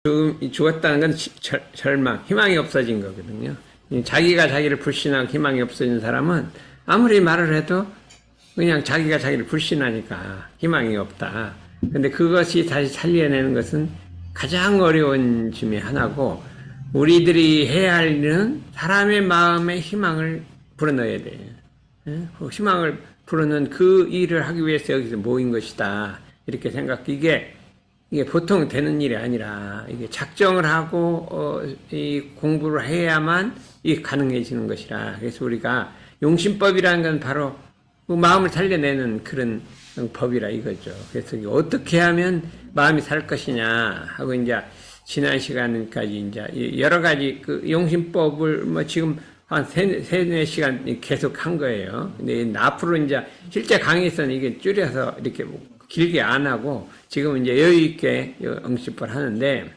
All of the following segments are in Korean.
죽었다는 건 절망, 희망이 없어진 거거든요. 자기가 자기를 불신하고 희망이 없어진 사람은 아무리 말을 해도 그냥 자기가 자기를 불신하니까 희망이 없다. 근데 그것이 다시 살려내는 것은 가장 어려운 중에 하나고, 우리들이 해야 할 일은 사람의 마음에 희망을 불어넣어야 돼요. 그 희망을 불어넣는 그 일을 하기 위해서 여기서 모인 것이다. 이렇게 이게 보통 되는 일이 아니라, 이게 작정을 하고, 이 공부를 해야만 이게 가능해지는 것이라. 그래서 우리가 용신법이라는 건 바로 그 마음을 살려내는 그런 법이라 이거죠. 그래서 어떻게 하면 마음이 살 것이냐 하고, 이제 지난 시간까지 이제 여러 가지 그 용신법을 뭐 지금 한 세네 시간 계속 한 거예요. 근데 앞으로 이제 실제 강의에서는 이게 줄여서 이렇게 길게 안 하고, 지금 이제 여유 있게 응시법을 하는데,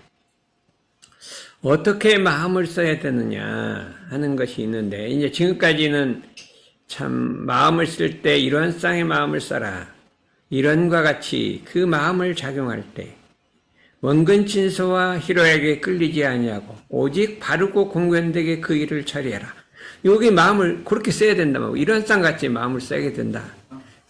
어떻게 마음을 써야 되느냐 하는 것이 있는데, 이제 지금까지는 참 마음을 쓸 때 이런 쌍의 마음을 써라, 이런과 같이 그 마음을 작용할 때 원근 친소와 희로에게 끌리지 아니하고 오직 바르고 공견되게 그 일을 처리해라. 여기 마음을 그렇게 써야 된다. 이런 쌍같이 마음을 써야 된다.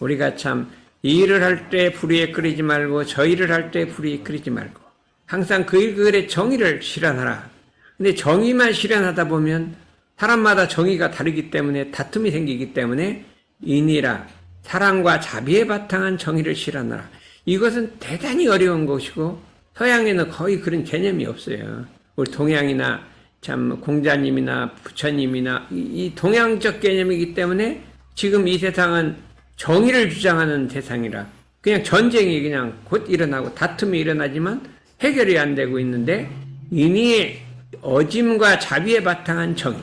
우리가 참 이 일을 할 때 불의에 끌리지 말고 저 일을 할 때 불의에 끌리지 말고 항상 그 일에 정의를 실현하라. 근데 정의만 실현하다 보면 사람마다 정의가 다르기 때문에 다툼이 생기기 때문에 인이라 사랑과 자비에 바탕한 정의를 실현하라. 이것은 대단히 어려운 것이고 서양에는 거의 그런 개념이 없어요. 우리 동양이나 참 공자님이나 부처님이나 이 동양적 개념이기 때문에 지금 이 세상은 정의를 주장하는 세상이라 그냥 전쟁이 그냥 곧 일어나고 다툼이 일어나지만 해결이 안 되고 있는데, 인의의 어짐과 자비에 바탕한 정의,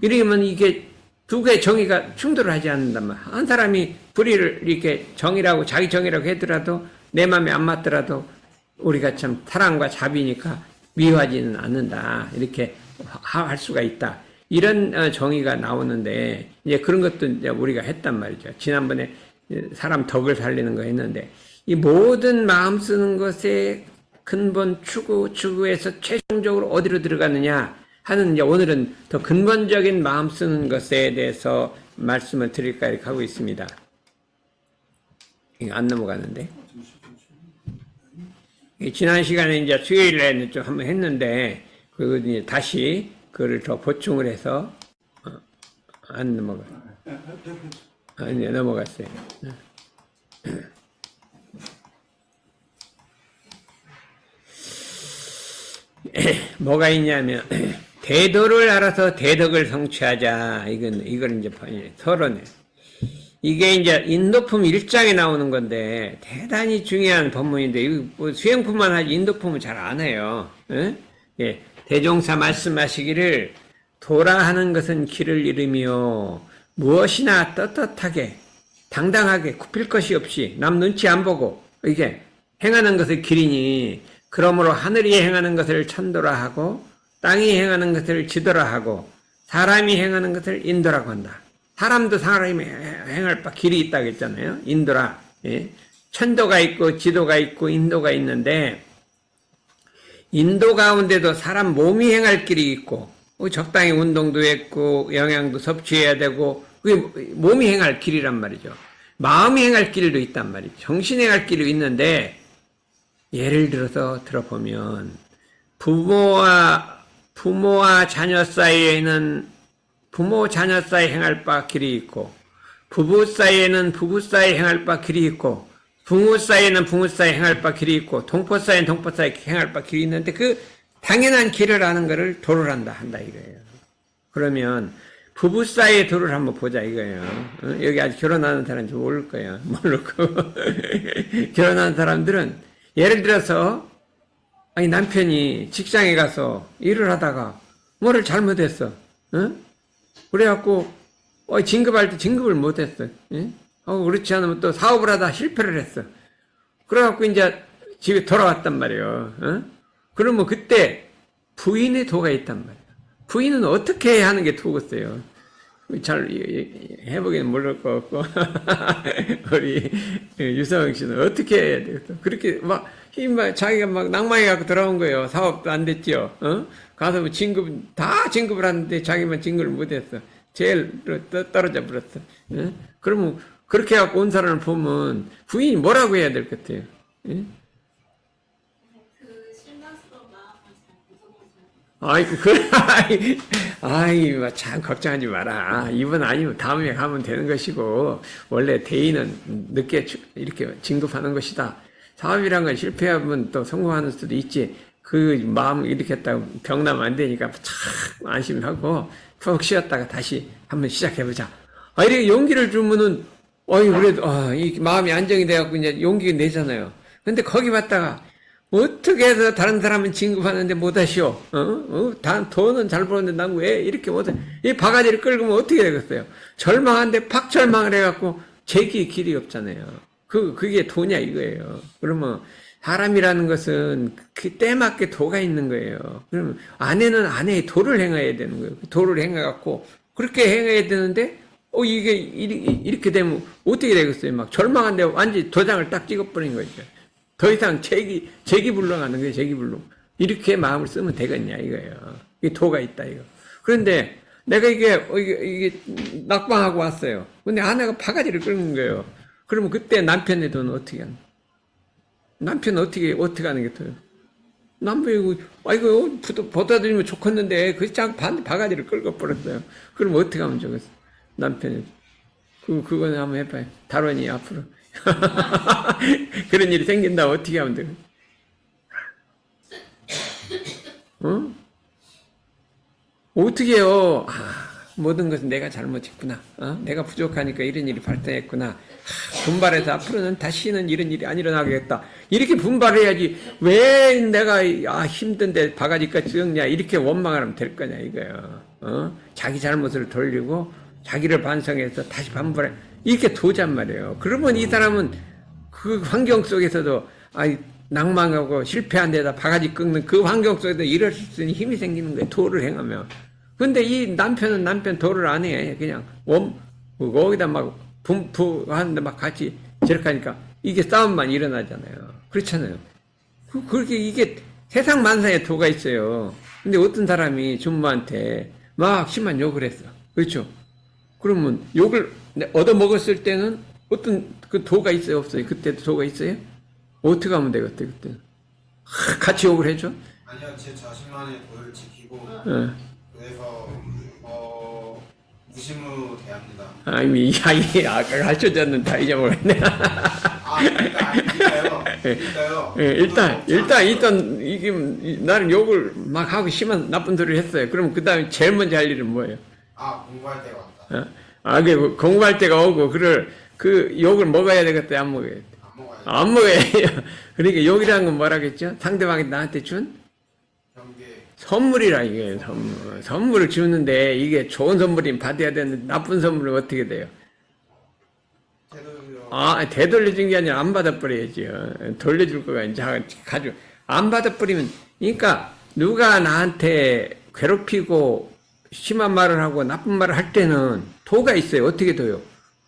이러면 이게 두 개의 정의가 충돌을 하지 않는단 말이야. 한 사람이 불의를 이렇게 정의라고 자기 정의라고 하더라도 내 마음에 안 맞더라도 우리가 참 사랑과 자비니까 미워하지는 않는다, 이렇게 할 수가 있다. 이런 정의가 나오는데, 이제 그런 것도 이제 우리가 했단 말이죠. 지난번에 사람 덕을 살리는 거 했는데, 이 모든 마음 쓰는 것의 근본 추구에서 최종적으로 어디로 들어가느냐 하는, 이제 오늘은 더 근본적인 마음 쓰는 것에 대해서 말씀을 드릴까 이렇게 하고 있습니다. 이거 안 넘어가는데. 지난 시간에 이제 수요일에 좀 한번 했는데, 그 이제 다시 그걸 더 보충을 해서 안 넘어가. 아니, 넘어갔어요. 뭐가 있냐면 대도를 알아서 대덕을 성취하자. 이걸 이제 서론에. 이게 이제 인도품 1장에 나오는 건데 대단히 중요한 법문인데, 이거 뭐 수행품만 하지 인도품은 잘 안 해요. 예. 대종사 말씀하시기를 도라 하는 것은 길을 잃으며 무엇이나 떳떳하게 당당하게 굽힐 것이 없이 남 눈치 안 보고 이게 행하는 것을 길이니, 그러므로 하늘이 행하는 것을 천도라 하고 땅이 행하는 것을 지도라 하고 사람이 행하는 것을 인도라고 한다. 사람도 사람이 행할 바 길이 있다고 했잖아요. 인도라. 예. 천도가 있고 지도가 있고 인도가 있는데, 인도 가운데도 사람 몸이 행할 길이 있고, 적당히 운동도 했고 영양도 섭취해야 되고, 그게 몸이 행할 길이란 말이죠. 마음이 행할 길도 있단 말이죠. 정신이 행할 길이 있는데, 예를 들어서 들어보면 부모와 자녀 사이에는 부모 자녀 사이 행할 바 길이 있고, 부부 사이에는 부부 사이 행할 바 길이 있고, 부모 사이에는 부모 사이 행할 바 길이 있고, 동포 사이에는 동포 사이 행할 바 길이 있는데, 그 당연한 길을 아는 것을 도를 한다 이거예요. 그러면 부부 사이의 도를 한번 보자 이거예요. 여기 아직 결혼하는 사람은 좀 모를 거예요. 모르고 결혼하는 사람들은 예를 들어서 아니 남편이 직장에 가서 일을 하다가 뭐를 잘못했어. 그래갖고 진급할 때 진급을 못했어. 그렇지 않으면 또 사업을 하다 실패를 했어. 그래갖고 이제 집에 돌아왔단 말이에요. 그러면 그때 부인의 도가 있단 말이에요. 부인은 어떻게 하는 게 도겠어요? 잘 해보기는 모를 것 같고 우리 유성영 씨는 어떻게 해야 되겠어? 그렇게 막 자기가 막 낭만해 갖고 들어온 거예요. 사업도 안 됐죠. 가서 뭐 진급을 하는데 자기만 진급을 못했어. 제일 떨어져 버렸어. 그러면 그렇게 해갖고 온 사람을 보면 부인이 뭐라고 해야 될 것 같아요? 아이고, 참, 걱정하지 마라. 이번 아니면 다음에 가면 되는 것이고, 원래 대인은 늦게 이렇게 진급하는 것이다. 사업이란 건 실패하면 또 성공하는 수도 있지. 그 마음을 이렇게 했다고 병나면 안 되니까 참 안심하고, 푹 쉬었다가 다시 한번 시작해보자. 이렇게 용기를 주면은, 그래도, 이 마음이 안정이 돼갖고 이제 용기가 내잖아요. 근데 거기 갔다가, 어떻게 해서 다른 사람은 진급하는데 못하시오? 돈은 잘 버는데 난 왜 이렇게 못해? 이 바가지를 끌고 어떻게 되겠어요? 절망한데 팍 절망을 해갖고 재기의 길이 없잖아요. 그게 도냐 이거예요. 그러면 사람이라는 것은 그 때맞게 도가 있는 거예요. 그러면 아내는 아내의 도를 행해야 되는 거예요. 도를 행해갖고 그렇게 행해야 되는데 이게 이렇게 되면 어떻게 되겠어요? 막 절망한데 완전히 도장을 딱 찍어버린 거죠. 더 이상 재기불능하는 거예요, 재기불능. 이렇게 마음을 쓰면 되겠냐, 이거예요. 이게 도가 있다, 이거. 그런데 내가 이게 낙방하고 왔어요. 근데 아내가 바가지를 끌는 거예요. 그러면 그때 남편의 돈은 어떻게 하는? 남편은 어떻게 하는 게 더요? 남편이, 보다드리면 좋겠는데, 바가지를 끌고 버렸어요. 그럼 어떻게 하면 좋겠어? 남편이. 그거는 한번 해봐요. 달원이 앞으로. 그런 일이 생긴다 어떻게 하면 돼? 어떻게 해요? 모든 것은 내가 잘못했구나. 내가 부족하니까 이런 일이 발생했구나. 분발해서 앞으로는 다시는 이런 일이 안 일어나겠다. 이렇게 분발해야지. 왜 내가 힘든데 바가지까지 찍냐 이렇게 원망을 하면 될 거냐 이거예요. 자기 잘못을 돌리고 자기를 반성해서 다시 반발해. 이렇게 도잔 말이에요. 그러면 이 사람은 그 환경 속에서도 낭망하고 실패한 데다 바가지 꺾는 그 환경 속에서 이럴 수 있는 힘이 생기는 거예요. 도를 행하면. 근데 이 남편은 남편 도를 안 해. 그냥 거기다 막 분부하는데 막 같이 저렇게 하니까 이게 싸움만 일어나잖아요. 그렇잖아요. 그렇게 이게 세상 만사에 도가 있어요. 근데 어떤 사람이 주모한테 막 심한 욕을 했어. 그렇죠? 그러면 욕을 얻어먹었을 때는 어떤 그 도가 있어요? 없어요? 그때도 도가 있어요? 어떻게 하면 되겠대, 그때? 같이 욕을 해줘? 아니요, 제 자신만의 도를 지키고, 그래서, 무심으로 대합니다. 이미 아까 가르쳐줬는데 다 잊어버렸네. 그러니까요. 일단, 이게, 나는 욕을 막 하고 심한 나쁜 소리를 했어요. 그럼 그 다음에 제일 먼저 할 일은 뭐예요? 공부할 때가 왔다. 공부할 때가 오고, 그 욕을 먹어야 되겠다, 안 먹어야 돼? 안 먹어야 돼요. 그러니까 욕이라는 건 뭐라겠죠? 상대방이 나한테 준? 선물이라 이게 선물을 주는데 이게 좋은 선물이면 받아야 되는데 나쁜 선물은 어떻게 돼요? 되돌려준 게 아니라 안 받아버려야지요. 돌려줄 거가 이제 가지고 안 받아버리면 그러니까 누가 나한테 괴롭히고 심한 말을 하고 나쁜 말을 할 때는 도가 있어요. 어떻게 도요?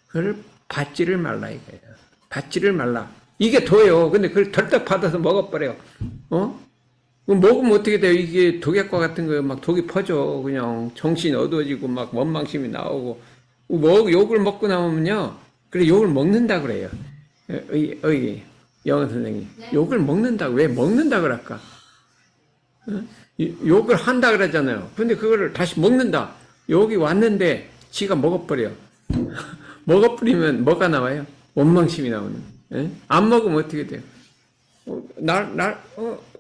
그걸 받지를 말라 이거예요. 받지를 말라. 이게 도예요. 근데 그걸 덜떡 받아서 먹어버려. 먹으면 어떻게 돼요? 이게 독약과 같은 거 막 독이 퍼져. 그냥 정신이 어두워지고 막 원망심이 나오고. 욕을 먹고 나오면요. 그래, 욕을 먹는다 그래요. 영어 선생님. 네? 욕을 먹는다. 왜 먹는다 그럴까? 욕을 한다 그러잖아요. 근데 그거를 다시 먹는다. 욕이 왔는데 지가 먹어버려. 먹어버리면 뭐가 나와요? 원망심이 나오는. 안 먹으면 어떻게 돼요?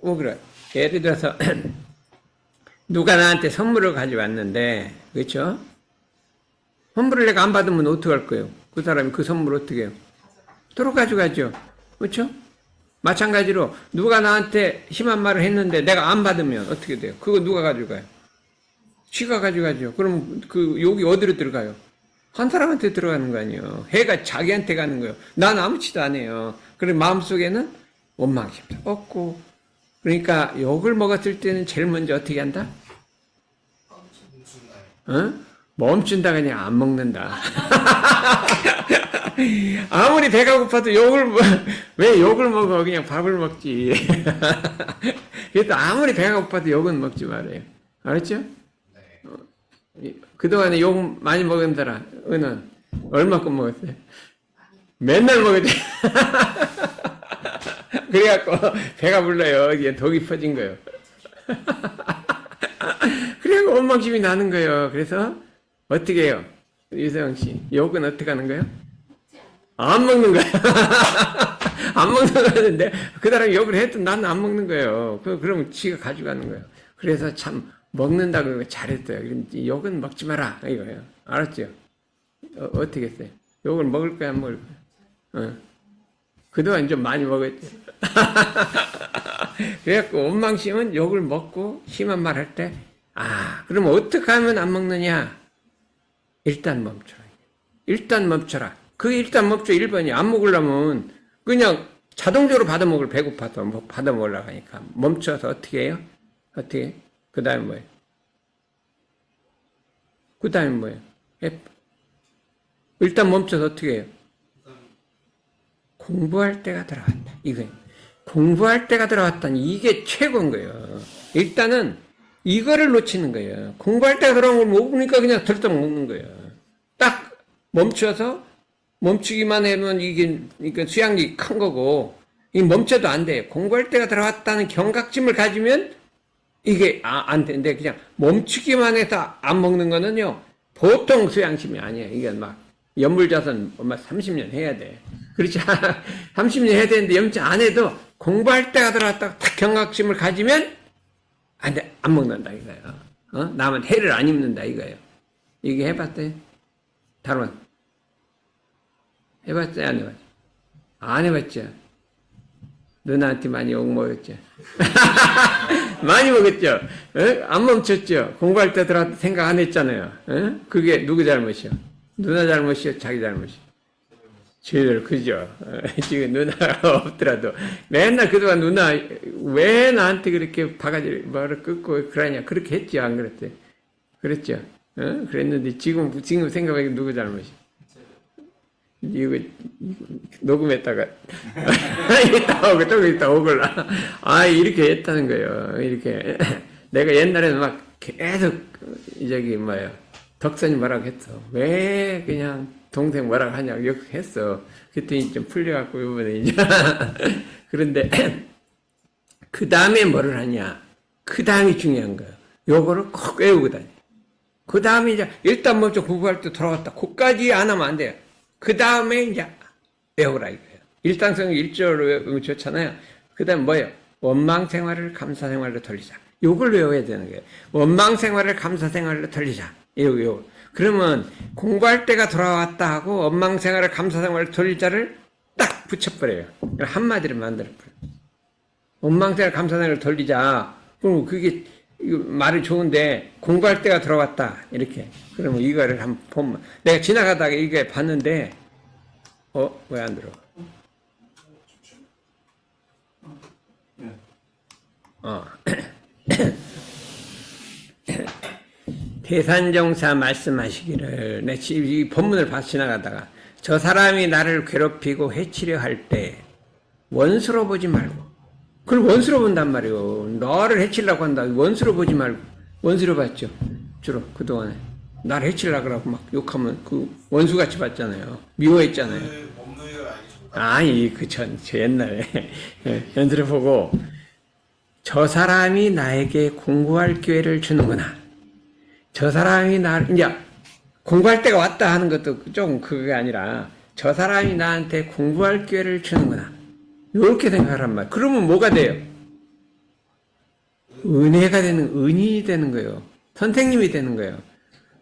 그래. 예를 들어서, 누가 나한테 선물을 가져왔는데, 그렇죠? 선물을 내가 안 받으면 어떡할 거예요? 그 사람이 그 선물을 어떻게 해요? 도로 가져가죠. 그렇죠? 마찬가지로, 누가 나한테 심한 말을 했는데 내가 안 받으면 어떻게 돼요? 그거 누가 가져가요? 쥐가 가져가죠. 그럼 그 욕이 어디로 들어가요? 한 사람한테 들어가는 거 아니에요. 해가 자기한테 가는 거예요. 난 아무치도 안 해요. 그럼 마음속에는 원망심도 없고, 그러니까 욕을 먹었을 때는 제일 먼저 어떻게 한다? 멈춘다 그냥 안 먹는다. 아무리 배가 고파도 왜 욕을 먹어? 그냥 밥을 먹지. 그래도 아무리 배가 고파도 욕은 먹지 말아요. 알았죠? 그동안에 욕 많이 먹은 사람, 은은 얼마큼 먹었어요? 맨날 먹었지. 그래갖고 배가 불러요. 이게 독이 퍼진 거예요. 그래갖고 원망심이 나는 거예요. 그래서 어떻게 해요? 유세영 씨, 욕은 어떻게 하는 거예요? 안 먹는 거야. 안 먹는 거였는데 그 사람이 욕을 해도 나는 안 먹는 거예요. 그러면 지가 가져가는 거예요. 그래서 참 먹는다고 잘했어요. 욕은 먹지 마라 이거예요. 알았죠? 어떻게 했어요? 욕을 먹을 거야 안 먹을 거야? 그동안 좀 많이 먹었죠. 그래갖고 원망심은 욕을 먹고 심한 말 할 때 그럼 어떻게 하면 안 먹느냐? 일단 멈춰라. 일단 멈춰라. 그 일단 멈춰 1번이 안 먹으려면 그냥 자동적으로 받아 먹을 배고파서 받아 먹으려고 하니까 멈춰서 어떻게 해요? 어떻게? 그 다음에 뭐예요? 그 다음에 뭐예요? 일단 멈춰서 어떻게 해요? 공부할 때가 들어왔다. 이거예요. 공부할 때가 들어왔다니 이게 최고인 거예요. 일단은 이거를 놓치는 거예요. 공부할 때가 들어온 걸 못 보니까 그냥 들떡 먹는 거예요. 딱 멈춰서 멈추기만 하면 이게 수양이 큰 거고 이 멈춰도 안 돼요. 공부할 때가 들어왔다는 경각심을 가지면 이게 안 되는데 그냥 멈추기만 해서 안 먹는 거는요 보통 수양심이 아니에요. 이게 막 연물자선 30년 해야 돼. 그렇지 30년 해야 되는데 염치 안 해도 공부할 때가 들어왔다고 딱 경각심을 가지면 안 돼. 안 먹는다 이거예요. 남은 해를 안 입는다 이거예요. 이게 해봤어요? 다른 해봤어요? 안 해봤죠? 안 해봤죠? 누나한테 많이 욕먹었죠? 많이 먹었죠? 안 멈췄죠? 공부할 때 들어왔다 생각 안 했잖아요. 그게 누구 잘못이요? 누나 잘못이요? 자기 잘못이요? 저희들 그죠? 지금 누나가 없더라도 맨날 그동안 누나 왜 나한테 그렇게 바가지 말을 끊고 그러냐 그렇게 했죠? 안 그랬어요? 그랬죠? 그랬는데 지금 생각하기엔 누구 잘못이요? 이거 녹음했다가 이따 오글라 이렇게 했다는 거예요. 이렇게 내가 옛날에는 막 계속 덕선이 뭐라고 했어. 왜 그냥 동생 뭐라고 하냐고 욕했어. 그랬더니 좀 풀려갖고 이번에 이제 그런데 그 다음에 뭐를 하냐. 그 다음이 중요한 거예요. 요거를 꼭 외우고 다녀. 그 다음에 이제 일단 먼저 공부할 때 돌아왔다. 그까지 안 하면 안 돼요. 그 다음에 이제 외우라 이거예요. 일당성 1절로 외우면 좋잖아요. 그 다음 뭐예요? 원망생활을 감사생활로 돌리자. 요걸 외워야 되는 거예요. 원망생활을 감사생활로 돌리자. 요거. 그러면 공부할 때가 돌아왔다 하고 원망생활을 감사생활로 돌리자를 딱 붙여버려요. 한마디로 만들어버려요. 원망생활 감사생활을 돌리자. 그럼 그게 말이 좋은데 공부할 때가 들어왔다 이렇게 그러면 이거를 한번 보면 내가 지나가다가 이게 봤는데 왜 안 들어? 대산정사 말씀하시기를 내 이 본문을 지나가다가 저 사람이 나를 괴롭히고 해치려 할 때 원수로 보지 말고 그걸 원수로 본단 말이에요. 너를 해치려고 한다. 원수로 보지 말고. 원수로 봤죠. 주로 그동안에. 나를 해치려고 그러고 막 욕하면 그 원수같이 봤잖아요. 미워했잖아요. 아니, 저 옛날에 연수를 보고 저 사람이 나에게 공부할 기회를 주는구나. 저 사람이 이제 공부할 때가 왔다 하는 것도 좀 그게 아니라 저 사람이 나한테 공부할 기회를 주는구나. 이렇게 생각하란 말이에요. 그러면 뭐가 돼요? 은혜가 되는, 은인이 되는 거예요. 선생님이 되는 거예요.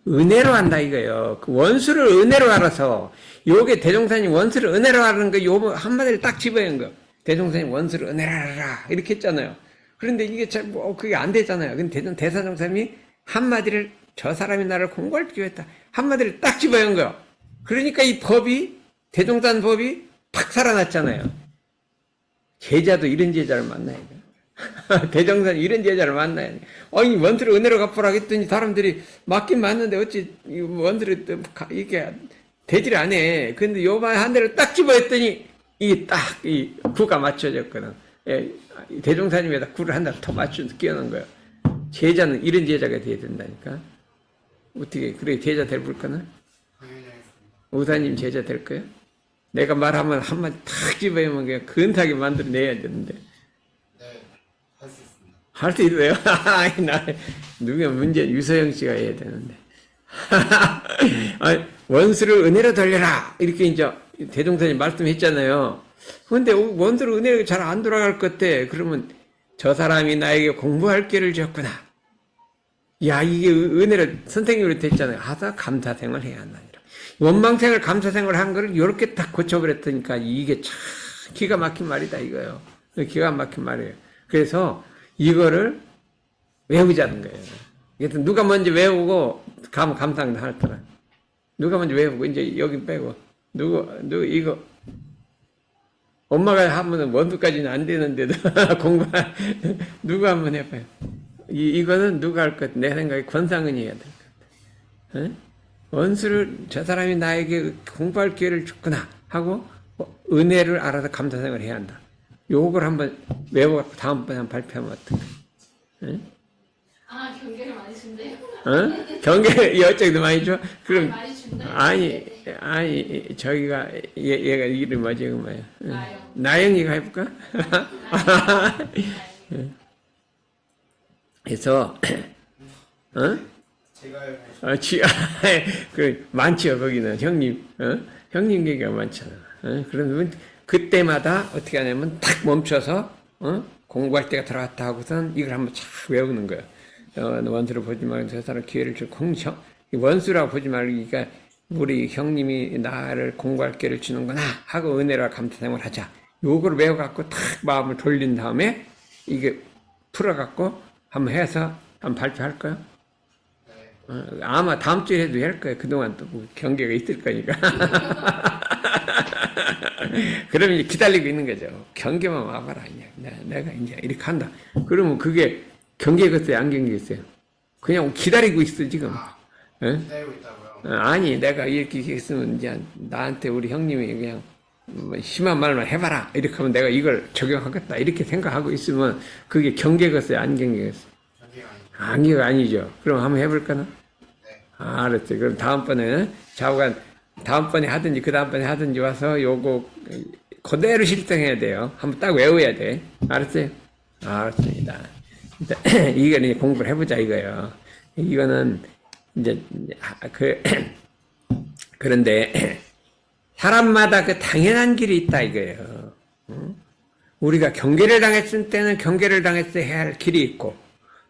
은혜로 한다 이거예요. 그 원수를 은혜로 알아서, 요게 대종사님 원수를 은혜로 하는 거, 요 한마디를 딱 집어연 거. 대종사님 원수를 은혜로 알아라. 이렇게 했잖아요. 그런데 이게 잘, 그게 안 되잖아요. 근데 대사종사님이 한마디를, 저 사람이 나를 공부할 기회였다. 한마디를 딱 집어연 거예요. 그러니까 이 법이, 대종산 법이 팍 살아났잖아요. 제자도 이런 제자를 만나야 돼요. 대정산 이런 제자를 만나야 돼. 아니, 원수를 은혜로 갚으라 했더니 사람들이 맞긴 맞는데 어찌 원수를 이게 되질 않아. 근데 요번 한 대를 딱 집어했더니 이게 딱 이 구가 맞춰졌거든. 예, 대종사님에다 구를 한 대를 더 맞춰서 끼워놓은 거야. 제자는 이런 제자가 돼야 된다니까. 어떻게 그래 제자 될 불까는? 당연히 하겠습니다. 우사님 제자 될 거야? 내가 말하면 한마디 탁 집어야만 그냥 근타하게 만들어내야 되는데. 네, 할 수 있습니다. 할 수 있어요? 아니, 누가 문제 유서영 씨가 해야 되는데. 아니, 원수를 은혜로 돌려라! 이렇게 이제 대종사님 말씀했잖아요. 근데 원수를 은혜로 잘 안 돌아갈 것 같아. 그러면 저 사람이 나에게 공부할 기회를 줬구나. 야, 이게 은혜를 선생님으로 됐잖아요. 하다 감사생을 해야 한다니라. 원망생을 감사생을 한 거를 이렇게 딱 고쳐버렸으니까 이게 참 기가 막힌 말이다 이거요. 기가 막힌 말이에요. 그래서 이거를 외우자는 거예요. 그래서 누가 먼저 외우고 감상도 할 거라. 누가 먼저 외우고 이제 여기 빼고 누구 이거 엄마가 하면 원두까지는 안 되는데도 공부 누가 한번 해봐요. 이거는 누가 할 것 같아? 내 생각에 권상은이 해야 될 것 같아. 응? 원수를 저 사람이 나에게 공부할 기회를 줬구나 하고 은혜를 알아서 감사생활을 해야 한다. 요걸 한번 외워갖고 다음번에 한번 발표하면 어떨까? 응? 아, 경계를 많이 준대요. 어? 경계 여쪽도 많이 줘? 그럼 많이 준대요. 아니 저기가 얘가 이름 뭐지 그 뭐야? 나영. 나영이가 해볼까? 그래서 어? 제가 해보고 그 많지요 거기는 형님, 형님 얘기가 많잖아. 그러면 그때마다 어떻게 하냐면 탁 멈춰서 공부할 때가 들어왔다 하고선 이걸 한번 쫙 외우는 거야. 원수를 보지 말고 저 사람 기회를 줄 공정. 원수라고 보지 말고 그러니까 우리 형님이 나를 공부할 기회를 주는구나 하고 은혜라 감사생활 하자. 요거를 외워갖고 탁 마음을 돌린 다음에 이게 풀어갖고 한번 해서 한번 발표할 거야. 아마 다음 주에 해도 할 거야. 그동안 또 경계가 있을 거니까. 그러면 이제 기다리고 있는 거죠. 경계만 와봐라. 내가 이제 이렇게 한다. 그러면 그게 경계겠어요? 안 경계겠어요? 그냥 기다리고 있어, 지금. 기다리고 있다고요? 아니, 내가 이렇게 했으면 이제 나한테 우리 형님이 그냥 뭐 심한 말만 해봐라. 이렇게 하면 내가 이걸 적용하겠다. 이렇게 생각하고 있으면 그게 경계겠어요? 안 경계겠어요? 경계가 아니고. 경계가 아니죠. 그럼 한번 해볼까나? 네. 알았어요. 그럼 다음번에 좌우간 다음번에 하든지 그 다음번에 하든지 와서 요거 그대로 실행해야 돼요. 한번 딱 외워야 돼. 알았어요? 알았습니다. 이거는 이제 공부를 해보자 이거예요. 이거는 이제 그런데 사람마다 그 당연한 길이 있다 이거예요. 우리가 경계를 당했을 때는 경계를 당했을 해야 할 길이 있고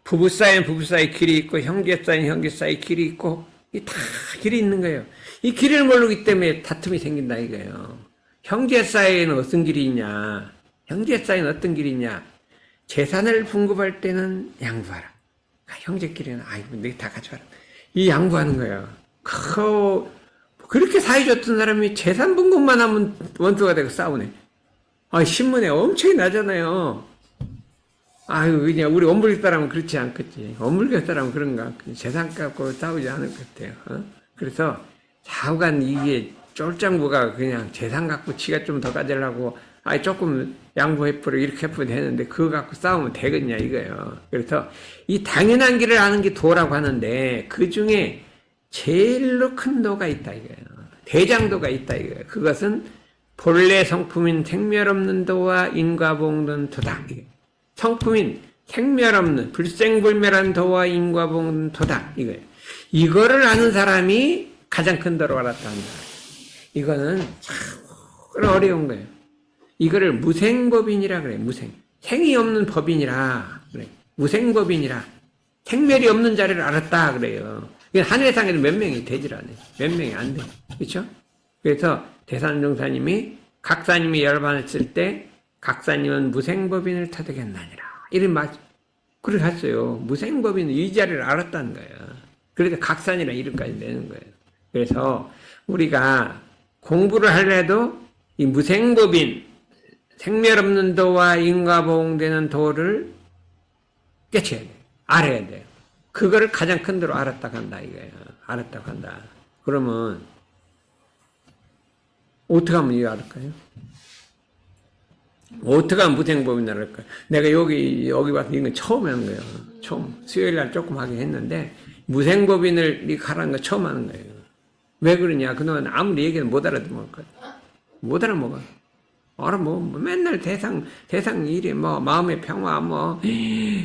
부부 사이는 부부 사이 길이 있고 형제 사이는 형제 사이 길이 있고 이 다 길이 있는 거예요. 이 길을 모르기 때문에 다툼이 생긴다 이거예요. 형제 사이에는 어떤 길이 있냐? 형제 사이는 어떤 길이 있냐? 재산을 분급할 때는 양보하라. 형제끼리는 아이고 내가 다 가져와라. 이 양보하는 거예요. 그렇게 사이 좋던 사람이 재산 분급만 하면 원수가 되고 싸우네. 신문에 엄청 나잖아요. 아유, 그냥 우리 원불교 사람은 그렇지 않겠지. 원불교 사람은 그런가. 재산 갖고 싸우지 않을 것 같아요. 그래서 좌우간 이게 쫄짱부가 그냥 재산 갖고 지가 좀 더 가지려고 조금 양보해버리고 이렇게 해버리면 되는데 그거 갖고 싸우면 되겠냐 이거예요. 그래서 이 당연한 길을 아는 게 도라고 하는데 그 중에 제일로 큰 도가 있다 이거예요. 대장도가 있다 이거예요. 그것은 본래 성품인 생멸 없는 도와 인과봉든 도다. 성품인 생멸 없는 불생불멸한 도와 인과봉든 도다. 이거예요. 이거를 아는 사람이 가장 큰 도로 알았다 한다. 이거는 참 어려운 거예요. 이거를 무생법인이라 그래. 무생. 생이 없는 법인이라 그래. 무생법인이라. 생멸이 없는 자리를 알았다 그래요. 하늘상에는 몇 명이 되질 않아요. 몇 명이 안 돼. 그렇죠? 그래서 대산종사님이 각사님이 열반했을 때 각사님은 무생법인을 터득했나니라. 이런 말 그렇게 했어요. 무생법인 이 자리를 알았다는 거예요. 그래서 각산이라는 이름까지 내는 거예요. 그래서 우리가 공부를 하려도 이 무생법인 생멸 없는 도와 인과보응되는 도를 깨쳐야 돼. 알아야 돼. 그거를 가장 큰 도로 알았다고 한다 이거예요. 알았다고 한다. 그러면 어떻게 하면 이거 알을까요? 어떻게 하면 무생법인을 알을까요? 내가 여기 와서 이건 처음 하는 거예요. 처음. 수요일 날 조금 하긴 했는데 무생법인을 이렇게 하라는 거 처음 하는 거예요. 왜 그러냐? 그동안 아무리 얘기해도 못 알아듣는 거야. 못 알아먹어. 맨날 대상 일이 마음의 평화,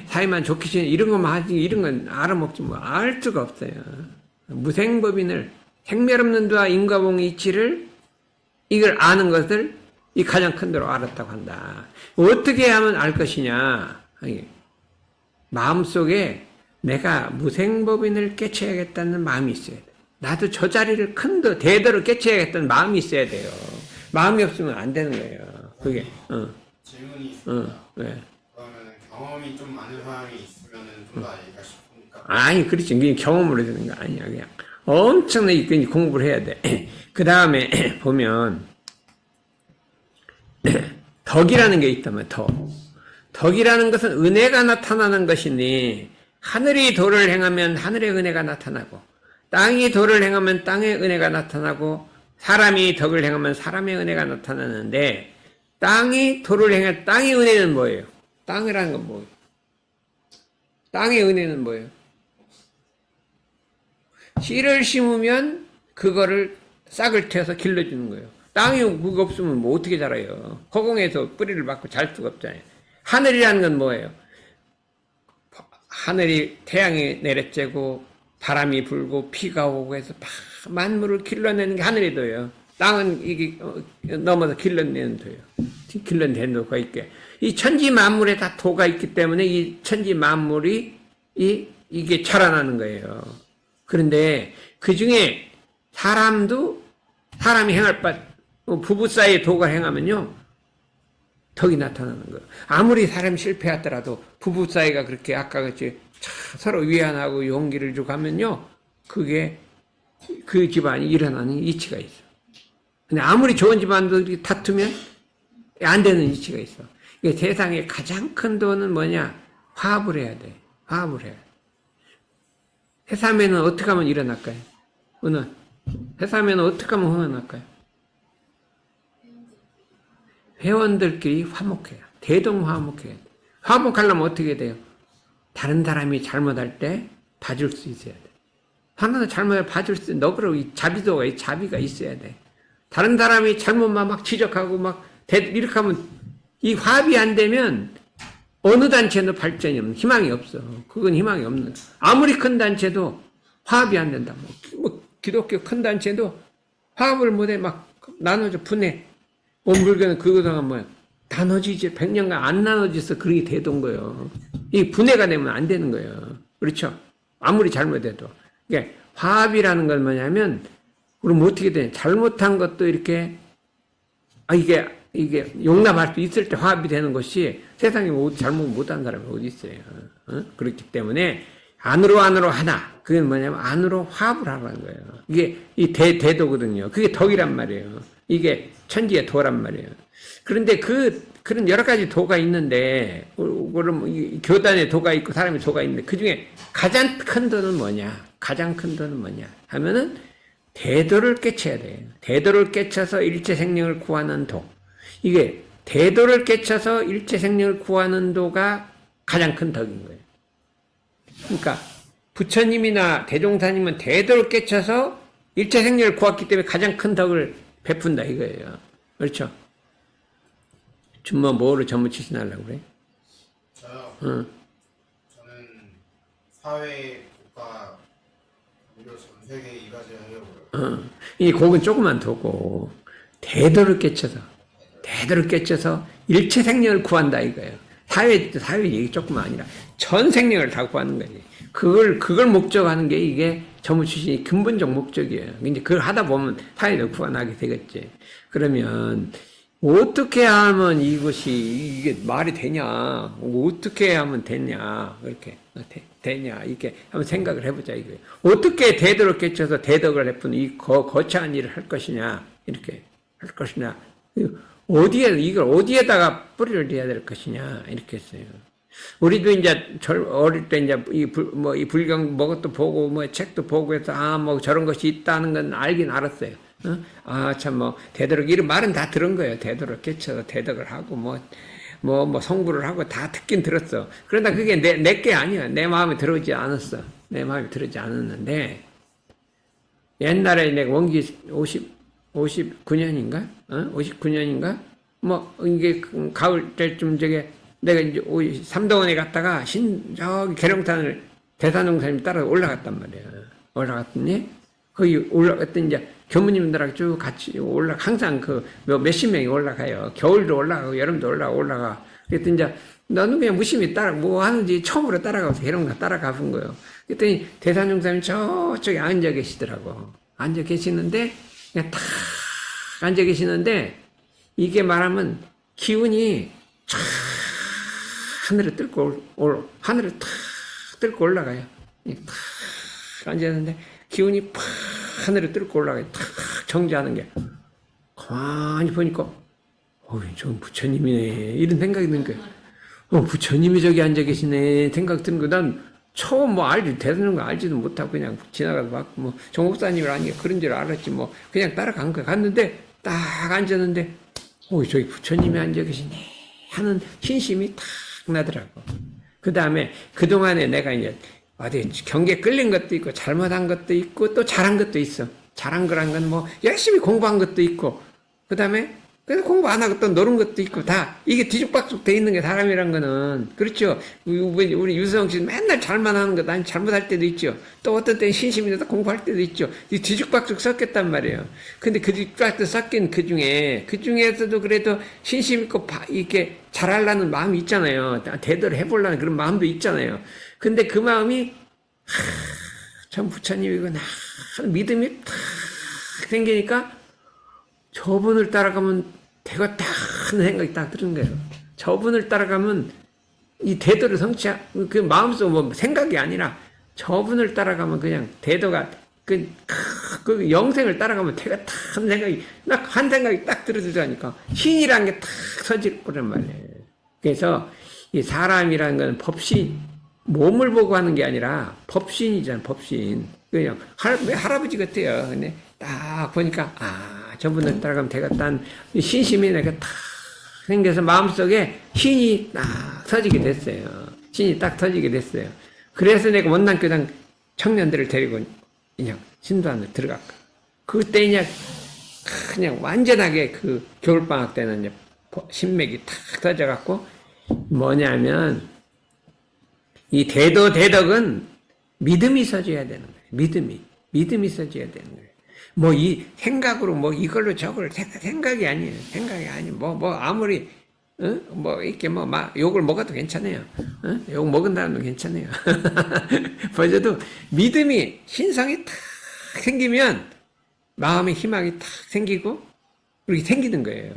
사이만 좋기 전에 이런 것만 하지, 이런 건 알아먹지 알 수가 없어요. 무생법인을, 생멸없는 도와 인과봉 이치를, 이걸 아는 것을 이 가장 큰 도로 알았다고 한다. 어떻게 하면 알 것이냐? 마음속에 내가 무생법인을 깨쳐야겠다는 마음이 있어야 돼. 나도 저 자리를 대도를 깨쳐야겠다는 마음이 있어야 돼요. 마음이 없으면 안 되는 거예요. 그게. 질문이 있습니다. 왜? 그러면 경험이 좀 많은 사람이 있으면 좀 더 알기가 쉽습니까? 아니, 그렇지. 그게 경험으로 되는 거 아니야. 그냥 엄청나게 공부를 해야 돼. 그 다음에 보면 덕이라는 게 있다면 덕이라는 것은 은혜가 나타나는 것이니 하늘이 도를 행하면 하늘의 은혜가 나타나고 땅이 도를 행하면 땅의 은혜가 나타나고 사람이 덕을 행하면 사람의 은혜가 나타나는데 땅이 도를 행하면 땅의 은혜는 뭐예요? 땅이라는 건 뭐예요? 땅의 은혜는 뭐예요? 씨를 심으면 그거를 싹을 텄서 길러주는 거예요. 땅이 그거 없으면 뭐 어떻게 자라요? 허공에서 뿌리를 받고 잘 수가 없잖아요. 하늘이라는 건 뭐예요? 하늘이 태양이 내려쬐고 바람이 불고 비가 오고 해서 만물을 길러내는 게 하늘의 도예요. 땅은 이게 넘어서 길러내는 도예요. 길러내는 도가 있게. 이 천지 만물에 다 도가 있기 때문에 이 천지 만물이 이게 자라나는 거예요. 그런데 그 중에 사람이 행할 바 부부 사이에 도가 행하면요 덕이 나타나는 거예요. 아무리 사람이 실패하더라도 부부 사이가 그렇게 아까 같이 서로 위안하고 용기를 주고 하면요 그게 그 집안이 일어나는 이치가 있어. 근데 아무리 좋은 집안도 이렇게 다투면 안 되는 이치가 있어. 이게 세상에 가장 큰 도는 뭐냐? 화합을 해야 돼. 화합을 해야 돼. 해삼에는 어떻게 하면 일어날까요? 해삼에는 어떻게 하면 화해날까요? 회원들끼리 화목해요. 대동화목해야 돼. 화목하려면 어떻게 돼요? 다른 사람이 잘못할 때 봐줄 수 있어야 돼. 하나는 잘못을 봐줄 수, 너그러고 자비가 있어야 돼. 다른 사람이 잘못만 막 지적하고 이렇게 하면 이 화합이 안 되면 어느 단체도 발전이 없는, 희망이 없어. 그건 희망이 없는. 아무리 큰 단체도 화합이 안 된다. 기독교 큰 단체도 화합을 못해 나눠져 분해. 원불교는 그거다가 나눠지지 100년간 안 나눠져서 그렇게 되던 거예요. 이 분해가 되면 안 되는 거예요. 그렇죠? 아무리 잘못해도. 이게 화합이라는 건 뭐냐면 그럼 어떻게 돼? 잘못한 것도 이렇게 이게 용납할 수 있을 때 화합이 되는 것이 세상에 잘못 못한 사람이 어디 있어요? 그렇기 때문에 안으로 하나. 그게 뭐냐면 안으로 화합을 하라는 거예요. 이게 이 대도거든요. 그게 덕이란 말이에요. 이게 천지의 도란 말이에요. 그런데 그런 여러 가지 도가 있는데, 그럼 교단의 도가 있고 사람의 도가 있는데, 그 중에 가장 큰 도는 뭐냐? 가장 큰 도는 뭐냐? 하면은 대도를 깨쳐야 돼요. 대도를 깨쳐서 일체 생명을 구하는 도. 이게 대도를 깨쳐서 일체 생명을 구하는 도가 가장 큰 덕인 거예요. 그러니까 부처님이나 대종사님은 대도를 깨쳐서 일체 생명을 구했기 때문에 가장 큰 덕을 베푼다 이거예요. 그렇죠? 뭐로 전무치신하려고 그래? 저요? 응. 저는 사회, 국가, 무료 전 세계에 이바지 하려고요. 이 곡은 조그만 도고 대도를 깨쳐서 일체 생명을 구한다 이거예요. 사회 얘기 조금만 아니라 전 생명을 다 구하는 거지. 그걸 목적하는 게 이게 전무치신이 근본적 목적이에요. 이제 그걸 하다 보면 사회도 구원하게 되겠지. 그러면 어떻게 하면 이게 말이 되냐? 어떻게 하면 되냐? 이렇게 되냐? 이렇게 한번 생각을 해보자 이거예요. 어떻게 대도를 깨쳐서 대덕을 베푸는 이 거창한 일을 할 것이냐? 이렇게 할 것이냐? 이걸 어디에다가 뿌리를 대야 될 것이냐? 이렇게 했어요. 우리도 이제 어릴 때 이제 이 불경 뭐것도 보고 뭐 책도 보고 해서 뭐 저런 것이 있다는 건 알긴 알았어요. 참 뭐 대덕 이런 말은 다 들은 거예요. 대덕을 깨쳐서 대덕을 하고 뭐 성불을 하고 다 듣긴 들었어. 그러나 그게 내 게 아니야. 내 마음에 들어오지 않았어. 내 마음에 들어오지 않았는데 옛날에 내가 원기 59년인가? 59년인가? 뭐 이게 가을 때쯤 내가 이제 삼도원에 갔다가 저기 계룡산을 대산용사님 따라 올라갔단 말이야. 올라갔더니 거기 올라갔더니 이제 교무님들하고 쭉 같이 항상 몇십 명이 올라가요. 겨울도 올라가고 여름도 올라가. 그랬더니 이제 너는 그냥 무심히 뭐 하는지 처음으로 따라가서 계룡산 따라가 본 거예요. 그랬더니 대산용사님이 저쪽에 앉아 계시더라고. 앉아 계시는데 그냥 탁 앉아 계시는데 이게 말하면 기운이 쫙 하늘에 하늘을 탁 뚫고 올라가요. 탁 앉았는데 기운이 팍 하늘에 뚫고 올라가요. 탁 정지하는 게. 가만히 보니까 저건 부처님이네 이런 생각이 드는 거예요. 부처님이 저기 앉아 계시네 생각 드는 거. 난 처음 대단한 거 알지도 못하고 그냥 지나가서 봤고 정법사님이라니까 그런 줄 알았지 그냥 따라간 거야. 갔는데 딱 앉았는데 저기 부처님이 앉아 계시네 하는 신심이 탁 나더라고. 그 다음에 그동안에 내가 이제 어디 경계 끌린 것도 있고 잘못한 것도 있고 또 잘한 것도 있어. 잘한 거란 건 열심히 공부한 것도 있고 그 다음에 그래서 공부 안 하고 또 노는 것도 있고 다 이게 뒤죽박죽 돼 있는 게 사람이란 거는 그렇죠. 우리 유수영 씨 맨날 잘만 하는 것 아니 잘못할 때도 있죠. 또 어떤 때는 신심이 돼서 공부할 때도 있죠. 이 뒤죽박죽 섞였단 말이에요. 근데 그 뒤죽박죽 섞인 그중에서도 그래도 신심 있고 이렇게 잘하려는 마음이 있잖아요. 대대로 해보려는 그런 마음도 있잖아요. 근데 그 마음이 참 부처님이구나 믿음이 탁 생기니까 저분을 따라가면 되겠다 하는 생각이 딱 드는 거예요. 저분을 따라가면 이 대도를 그 마음속 생각이 아니라 저분을 따라가면 그냥 대도가 그 영생을 따라가면 되겠다 하는 생각이 한 생각이 딱 들어들자니까 신이라는 게 탁 서질 거란 말이에요. 그래서 이 사람이라는 건 법신 몸을 보고 하는 게 아니라 법신이잖아. 법신 그냥 할아버지 같아요. 근데 딱 보니까 저분을 따라가면 되겠다는 신심이 내가 탁 생겨서 마음속에 신이 딱 터지게 됐어요. 신이 딱 터지게 됐어요. 그래서 내가 원당교당 청년들을 데리고 그냥 신도안을 들어갔고 그때 그냥 완전하게 그 겨울방학 때는 이제 신맥이 탁 터져갖고 뭐냐면 이 대덕은 믿음이 서져야 되는 거예요. 믿음이 서져야 되는 거예요. 이 생각으로 이걸로 저걸 생각이 아니에요. 생각이 아니에요. 아무리 이렇게 욕을 먹어도 괜찮아요. 욕 먹은 다음도 괜찮아요. 벌써도 믿음이 신성이 탁 생기면 마음의 희망이 탁 생기고 그렇게 생기는 거예요.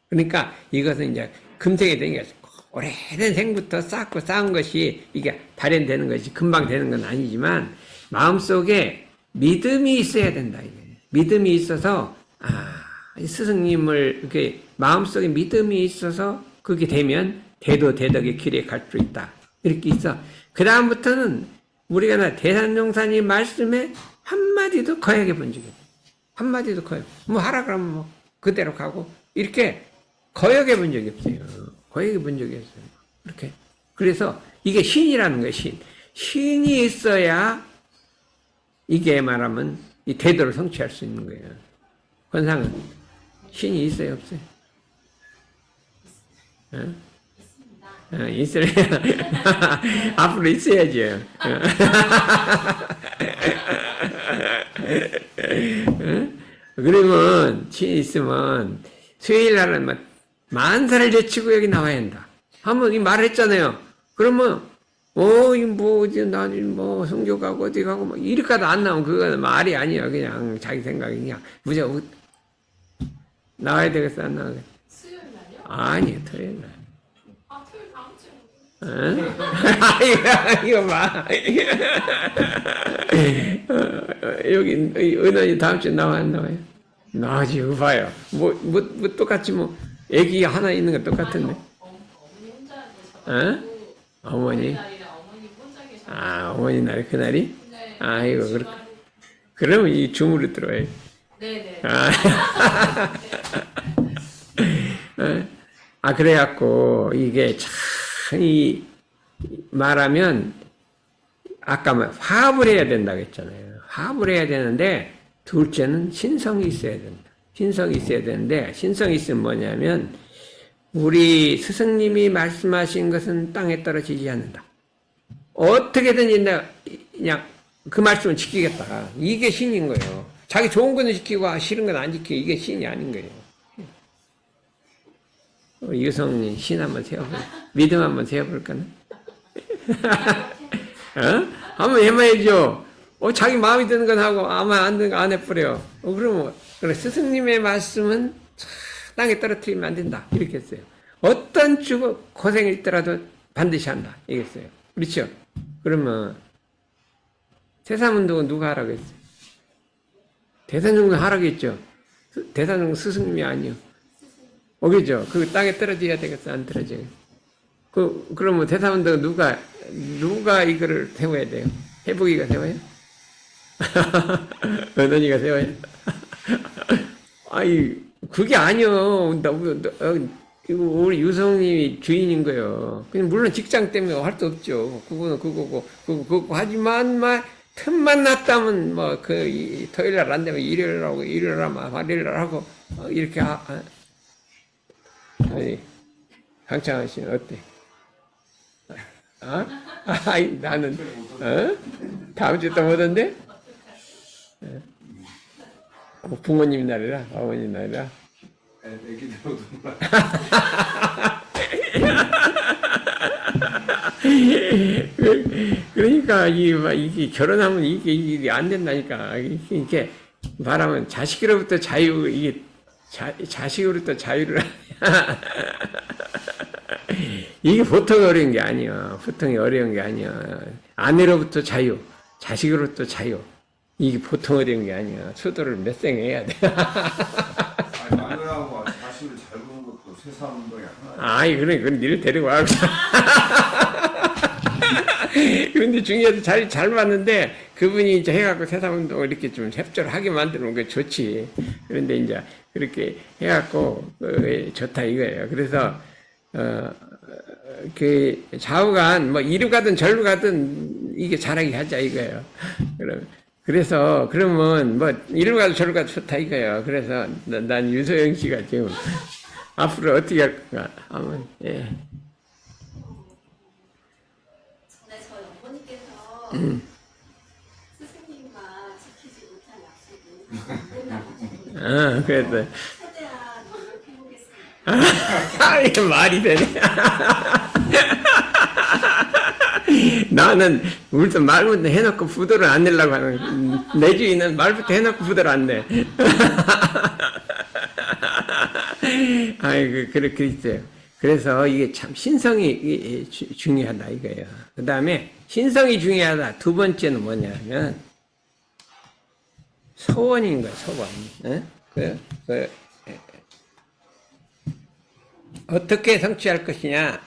그러니까 이것은 이제 금생에 되는 게 오래된 생부터 쌓고 쌓은 것이 이게 발현되는 것이 금방 되는 건 아니지만 마음속에 믿음이 있어야 된다. 이게. 믿음이 있어서 스승님을 이렇게 마음속에 믿음이 있어서 그게 되면 대덕의 길에 갈 수 있다. 이렇게 있어. 그 다음부터는 우리가 대산용사님 말씀에 한마디도 거역해 본 적이 없어요. 한마디도 거역. 하라 그러면 그대로 가고 이렇게 거역해 본 적이 없어요. 거역해 본 적이 없어요. 이렇게. 그래서 이게 신이라는 거예요. 신이 있어야 이게 말하면 이 대도를 성취할 수 있는 거예요. 권상은 신이 있어요, 없어요? 있어요. 앞으로 있어야죠. 그러면 신이 있으면 수요일 날은 만사를 제치고 여기 나와야 한다. 한번 이 말을 했잖아요. 그러면 성교 가고, 어디 가고, 이렇게 가도 안 나오면 그거는 말이 아니에요. 그냥 자기 생각이 그냥 무조건 나와야 되겠어, 안 나와야 되겠어? 수요일 날이요? 아니요, 토요일 날. 토요일 다음 주에. 이거 봐. 여기, 은원이 다음 주에 나와, 안 나와요? 나지, 이거 봐요. 똑같지, 애기 하나 있는 거 똑같은데. 어머니 혼자 어머니? 날이라 어머니 혼자 계셔. 아, 어머니 날 그날이? 네. 아이고, 주말에- 그러면 이 줌으로 들어와요. 네네. 그래갖고, 이게 참, 말하면, 아까 화합을 해야 된다고 했잖아요. 화합을 해야 되는데, 둘째는 신성이 있어야 된다. 신성이 있어야 되는데, 신성이 있으면 뭐냐면, 우리 스승님이 말씀하신 것은 땅에 떨어지지 않는다. 어떻게든지 내가 그냥 그 말씀을 지키겠다. 이게 신인 거예요. 자기 좋은 거는 지키고 싫은 건 안 지키고 이게 신이 아닌 거예요. 우리 유성님 신 한번 세워볼까? 믿음 한번 세워볼까나? 한번 해봐야죠. 자기 마음에 드는 건 하고 아마 안 드는 거 안 해버려. 그러면 그래 스승님의 말씀은 땅에 떨어뜨리면 안 된다. 이렇게 했어요. 어떤 고생이 있더라도 반드시 한다. 이랬어요. 그렇죠? 그러면 대사운동은 누가 하라고 했어요? 대사운동은 하라고 했죠. 대사운동은 스승님이 아니요. 그죠? 그 땅에 떨어져야 되겠어? 안 떨어져요? 그러면 대사운동은 누가 이거를 세워야 돼요? 해보기가 세워요? 은원이가 세워요? 그게 아니요. 우리 유성님이 주인인 거예요. 그냥 물론 직장 때문에 할 수 없죠. 그거는 그거고 하지만 틈만 났다면 토요일 날 안 되면 일요일 하고 일요일 하면 화요일 날 하고 이렇게 강창환 씨는 어때? 나는 다음 주에 또 뭐던데? 부모님 날이라 어머님 날이라. 애기들도 그러니까 이게 결혼하면 이게 안 된다니까. 이게 말하면 자식으로부터 자유 이게 자식으로부터 자유를 이게 보통 어려운 게 아니야. 보통이 어려운 게 아니야. 아내로부터 자유, 자식으로부터 자유. 이게 보통 어려운 게 아니야. 수도를 몇 생 해야 돼. 마누라하고 자식을 잘 보는 것도 세상 운동이 하나. 그래, 니를 데리고 와. 그런데 중요해서 잘 맞는데, 그분이 이제 해갖고 세상운동을 이렇게 좀 협조를 하게 만드는 게 좋지. 그런데 이제 그렇게 해갖고, 좋다 이거예요. 그래서, 그 좌우간, 이리 가든 절로 가든 이게 잘하게 하자 이거예요. 그러면 이리로 가도 저리로 가도 좋다 이거예요. 그래서 난 유소영 씨가 지금 앞으로 어떻게 할까? 한번 예. 전에 저희 어머니께서 스승님과 지키지 못한 약속은 안 된다고 하셨거든요. 그래서 최대한 노력해보겠습니다. 이게 말이 되네. 나는 우리도 말부터 해놓고 부도를 안 내려고 하는 내 주인은 말부터 해놓고 부도를 안 내. 그렇게 있어요. 그래서 이게 참 신성이 중요하다 이거예요. 그 다음에 신성이 중요하다. 두 번째는 뭐냐면 소원인 거야. 소원. 어떻게 성취할 것이냐.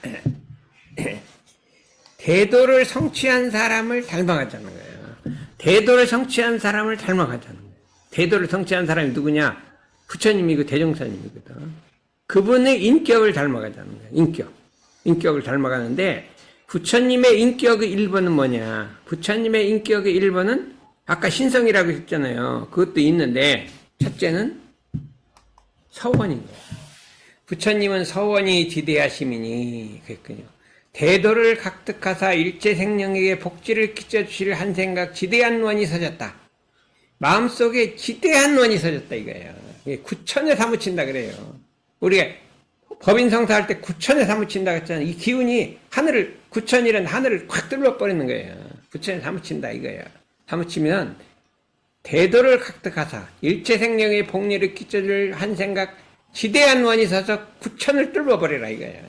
대도를 성취한 사람을 닮아가자는 거예요. 대도를 성취한 사람을 닮아가자는 거예요. 대도를 성취한 사람이 누구냐? 부처님이고 대종사님이거든. 그분의 인격을 닮아가자는 거예요. 인격을 닮아가는데 부처님의 인격의 1번은 뭐냐? 부처님의 인격의 1번은 아까 신성이라고 했잖아요. 그것도 있는데 첫째는 서원인 거예요. 부처님은 서원이 지대하심이니 그랬군요. 대도를 각득하사 일체 생명에게 복지를 끼쳐주실 한 생각 지대한 원이 서졌다. 마음속에 지대한 원이 서졌다 이거예요. 구천에 사무친다 그래요. 우리가 법인성사할 때 구천에 사무친다 했잖아요. 이 기운이 구천이란 하늘을 확 뚫어버리는 거예요. 구천에 사무친다 이거예요. 사무치면 대도를 각득하사 일체 생명의 복리를 끼쳐줄 한 생각 지대한 원이 서서 구천을 뚫어버리라 이거예요.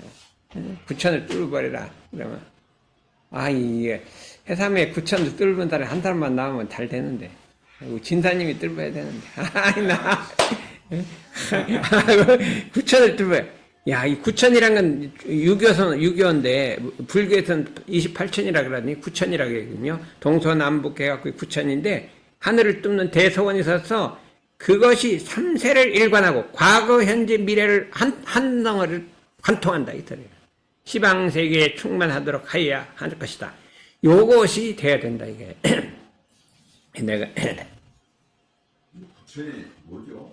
구천을 뚫어버리라. 그러면 이게 해삼에 구천을 뚫은 사람이 한 사람만 나오면 잘 되는데 진사님이 뚫어야 되는데 구천을 뚫어야 야, 이 구천이란 건 유교인데, 불교에서는 28천이라 그러니 구천이라 그러거든요. 동서남북 해갖고 구천인데, 하늘을 뚫는 대서원이 서서 그것이 삼세를 일관하고 과거, 현재, 미래를 한 덩어리를 관통한다. 이 소리예요. 시방세계에 충만하도록 하여야 할 것이다. 요것이 돼야 된다, 이게. 내가. 부천이 뭐죠?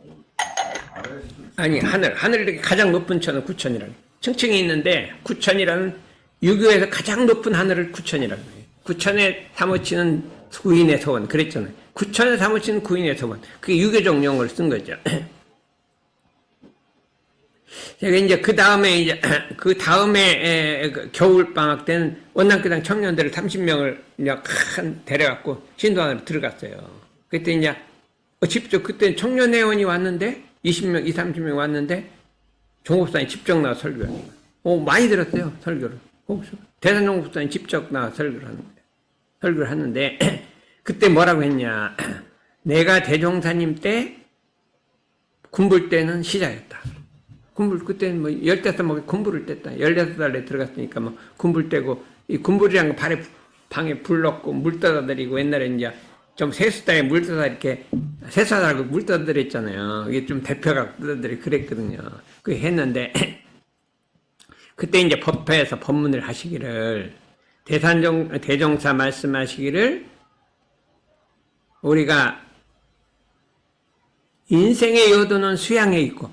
알아야지. 아니, 하늘 가장 높은 천은 구천이라고. 층층이 있는데, 구천이라는, 유교에서 가장 높은 하늘을 구천이라고 해요. 구천에 사무치는 구인의 소원. 그랬잖아요. 구천에 사무치는 구인의 소원. 그게 유교적 용어를 쓴 거죠. 제가 이제 그 다음에 겨울방학 때는 원남교당 청년들을 30명을 데려갖고 신도안으로 들어갔어요. 그때 이제, 직접 그때 청년회원이 왔는데, 20명, 30명 왔는데, 종업사님 직접 나와 설교하는 거예요. 많이 들었어요, 설교를. 대산 종업사님 직접 나와 설교를 하는 거예요. 설교를 하는데, 그때 뭐라고 했냐. 내가 대종사님 때, 군불 때는 시자였다. 그때는 뭐, 15살 군불을 뗐다. 16살에 들어갔으니까 뭐, 군불 떼고, 이 군불이란 거 방에 불 넣고, 물 떠다드리고, 옛날에 이제, 좀 세수단에 물 떠다 이렇게 세수하다고 물 떠들었잖아요. 이게 좀 대표가 떠들이 그랬거든요. 그 했는데 그때 이제 법회에서 법문을 하시기를 대종사 말씀하시기를 우리가 인생의 요도는 수양에 있고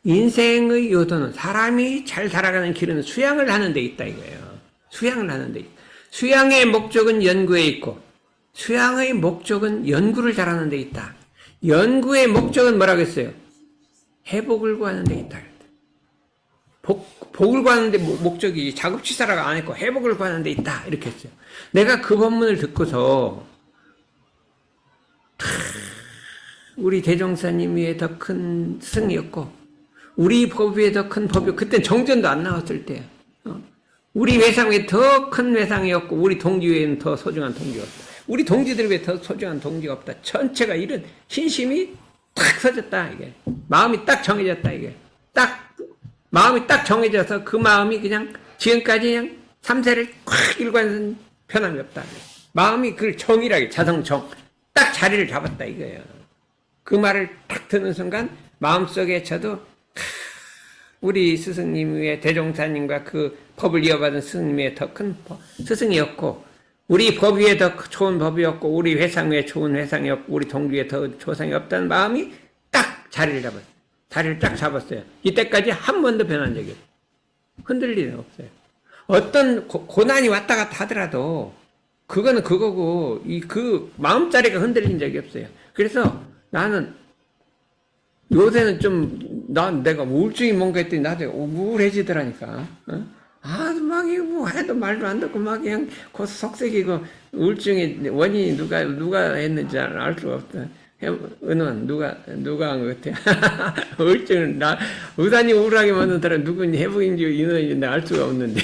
인생의 요도는 사람이 잘 살아가는 길은 수양을 하는 데 있다 이거예요. 수양을 하는 데 있다. 수양의 목적은 연구에 있고 수양의 목적은 연구를 잘하는 데 있다. 연구의 목적은 뭐라고 했어요? 회복을 구하는 데 있다. 복을 구하는 데 목적이지 자급치사라가 안 했고 회복을 구하는 데 있다. 이렇게 했어요. 내가 그 법문을 듣고서 우리 대종사님 위에 더 큰 스승이었고 우리 법 위에 더 큰 법이 그때 정전도 안 나왔을 때야. 우리 외상 위에 더 큰 외상이었고 우리 동지 위에는 더 소중한 동지였다. 우리 동지들 위해 더 소중한 동지가 없다. 전체가 이런 신심이 딱 서졌다, 이게. 마음이 딱 정해졌다, 이게. 마음이 딱 정해져서 그 마음이 그냥 지금까지 그냥 삼세를 콱 일관한 변함이 없다. 마음이 그걸 정이라게, 자성정. 딱 자리를 잡았다, 이거예요. 그 말을 딱 듣는 순간 마음속에 저도 우리 스승님 위에 대종사님과 그 법을 이어받은 스승님 위에 더 큰 스승이었고 우리 법 위에 더 좋은 법이었고 우리 회상 위에 좋은 회상이었고 우리 동지 위에 더 조상이 없다는 마음이 딱 자리를 잡았어요. 자리를 딱 잡았어요. 이때까지 한 번도 변한 적이 없어요. 흔들릴 일은 없어요. 어떤 고난이 왔다 갔다 하더라도 그거는 그거고 그 마음자리가 흔들린 적이 없어요. 그래서 나는 요새는 좀 내가 우울증이 뭔가 했더니 나도 우울해지더라니까. 막 이거 해도 말도 안 듣고 막 그냥 고스 속색이고 우울증의 원인이 누가 했는지 알 수가 없다. 은원 누가 한 것 같아. 우울증은 의단이 우울하게 만든 사람 누군지 해부인지 인원인지 알 수가 없는데.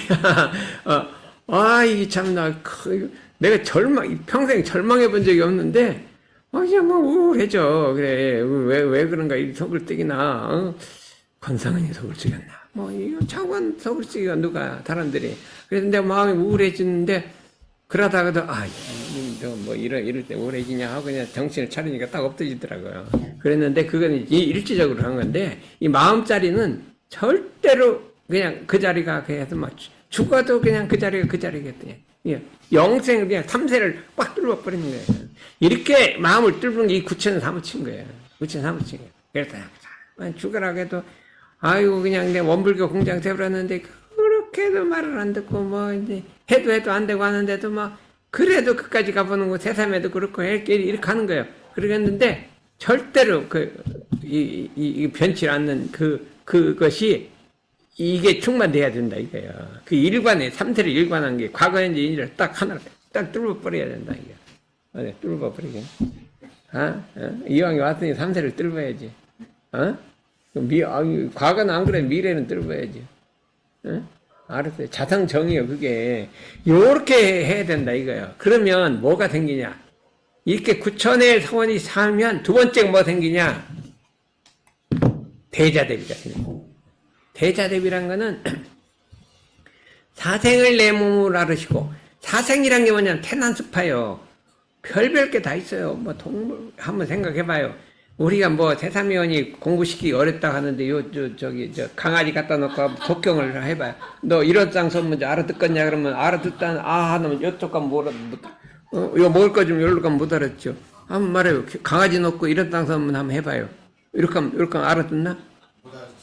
이게 참 내가 평생 절망해 본 적이 없는데 그냥 뭐 우울해져. 그래 왜 그런가 이 속을 뜨기나 권상은이 속을 찍었나. 이거 차관 속을 찍어 누가 사람들이. 그래서 내 마음이 우울해지는데 그러다가도 이럴 때 우울해지냐 하고 그냥 정신을 차리니까 딱 없어지더라고요. 그랬는데 그건 일시적으로 한 건데 이 마음자리는 절대로 그냥 그 자리가 계속 막 죽어도 그냥 그 자리가 그 자리겠대요. 영생을 그냥 삼세를 꽉 뚫어버리는 거예요. 이렇게 마음을 뚫는 게 이 구천을 사무친 거예요. 구천 사무친 거예요. 그래서 죽으라고 해도 아이고 그냥 내 원불교 공장 세우라는데 그렇게도 말을 안 듣고 이제 해도 안 되고 하는데도 그래도 끝까지 가보는 거 새삼에도 그렇고 이렇게 하는 거예요. 그러겠는데 절대로 이 변치 않는 그것이 이게 충만돼야 된다 이거예요. 그 일관에 삼세를 일관한 게 과거 현재 인지를 딱 하나를 딱 뚫어버려야 된다 이게. 뚫어버리게. 이왕이 왔으니 삼세를 뚫어야지. 과거는 안 그래 미래는 뚫어야지. 알았어요. 자성정의요 그게. 요렇게 해야 된다 이거예요. 그러면 뭐가 생기냐. 이렇게 구천의 성원이 살면 두 번째 뭐 생기냐. 대자대비가 생겨. 대자대비란 거는 사생을 내 몸으로 앓으시고, 사생이란 게 뭐냐면 태난수파요. 별별 게 다 있어요. 뭐 동물 한번 생각해봐요. 우리가 뭐 세상면이 공부시키기 어렵다고 하는데 저 강아지 갖다 놓고 독경을 해봐요. 너 이런 쌍선 문제 알아듣겠냐 그러면 알아듣다 하면 이쪽 가면 못 이거 먹을 거 좀 여기로 가면 못 알았죠. 한번 말해요. 강아지 놓고 이런 쌍선 한번 해봐요. 이렇게 하면 알아듣나?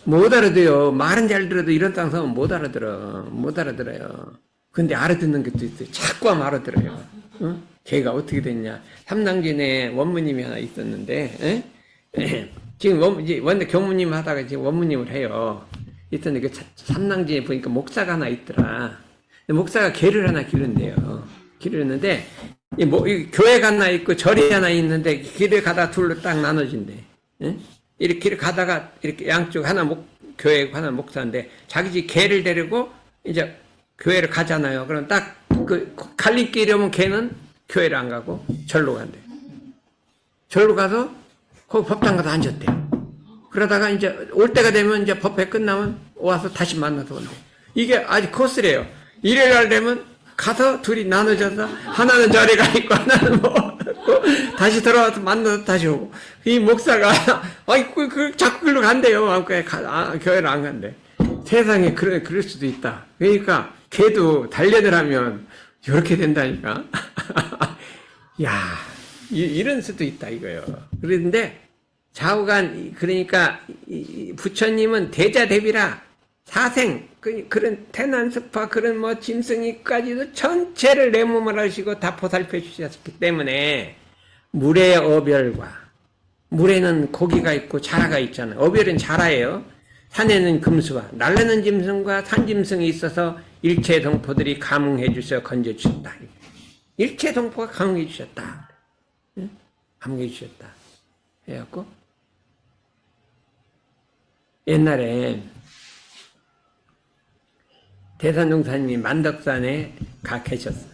못 알아들어요. 말은 잘 들어도 이런 쌍선 못 알아들어요. 근데 알아듣는 것도 있어요. 자꾸 하면 알아들어요. 응? 걔가 어떻게 됐냐? 삼당진에 원무님이 하나 있었는데, 지금 원래 교무님 하다가 지금 원무님을 해요. 있었는데 그 삼당진에 보니까 목사가 하나 있더라. 목사가 개를 하나 기른대요. 기르는데 이 교회가 하나 있고 절이 하나 있는데 길을 가다가 둘로 딱 나눠진대. 이렇게 가다가 이렇게 양쪽 하나 교회고 하나 목사인데 자기 집 개를 데리고 이제 교회를 가잖아요. 그럼 딱 그 갈림길이 오면 걔는 교회를 안 가고 절로 간대. 절로 가서 거기 법당 가서 앉았대. 그러다가 이제 올 때가 되면 이제 법회 끝나면 와서 다시 만나서 온대. 이게 아직 코스래요. 일요일 날 되면 가서 둘이 나눠져서 하나는 절에 가 있고 하나는 다시 돌아와서 만나서 다시 오고. 이 목사가 자꾸 글로 간대요. 교회를 안 간대. 세상에 그럴 수도 있다. 그러니까 걔도 단련을 하면 이렇게 된다니까. 야, 이런 수도 있다 이거요. 그런데 좌우간 그러니까 부처님은 대자대비라 사생 그런 태난스파 그런 뭐 짐승이까지도 전체를 내 몸을 하시고 다 보살펴 주셨기 때문에 물의 어별과 물에는 고기가 있고 자라가 있잖아요. 어별은 자라예요. 산에는 금수와 날르는 짐승과 산짐승이 있어서 일체 동포들이 감응해 주셔 건져 주셨다. 일체 동포가 감응해 주셨다. 응? 감응해 주셨다. 해갖고 옛날에 대산종사님이 만덕산에 가 계셨어요.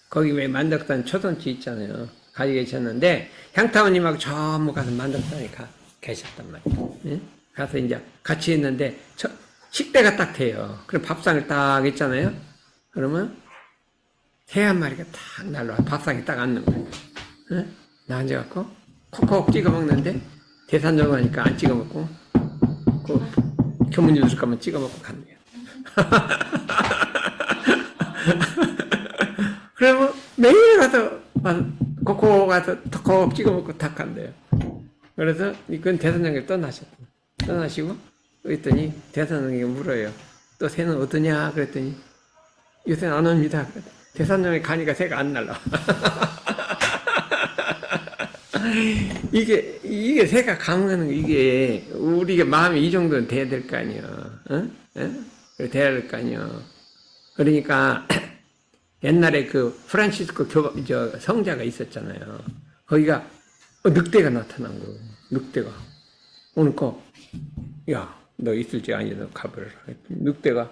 거기 왜 만덕산 초선지 있잖아요. 가 계셨는데 향타원님하고 전부 가서 만덕산에 가 계셨단 말이에요. 응? 가서 이제 같이 있는데 식대가 딱 돼요. 그럼 밥상을 딱 있잖아요. 그러면 새 한 마리가 딱 날라와 밥상에 딱 앉는 거예요. 응? 나 앉아갖고 콕콕 찍어 먹는데 대산정을 하니까 안 찍어 먹고 그 교문님 줄 거면 찍어 먹고 간대요. 그러면 매일 가서 콕콕 가서 톡콕 찍어 먹고 탁 간대요. 그래서 이건 대산정에 떠나시고 그랬더니 대산정에게 물어요. 또 새는 어떠냐 그랬더니 요새는 안 옵니다. 대산정에 가니까 새가 안 날라와. 이게 새가 감응하는 거, 이게, 우리가 마음이 이 정도는 돼야 될 거 아니에요. 응? 응? 돼야 될 거 아니에요. 그러니까, 옛날에 그 프란시스코 성자가 있었잖아요. 거기가 늑대가 나타난 거예요. 늑대가. 오늘 야, 너 있을지 아니, 너 가버려라. 늑대가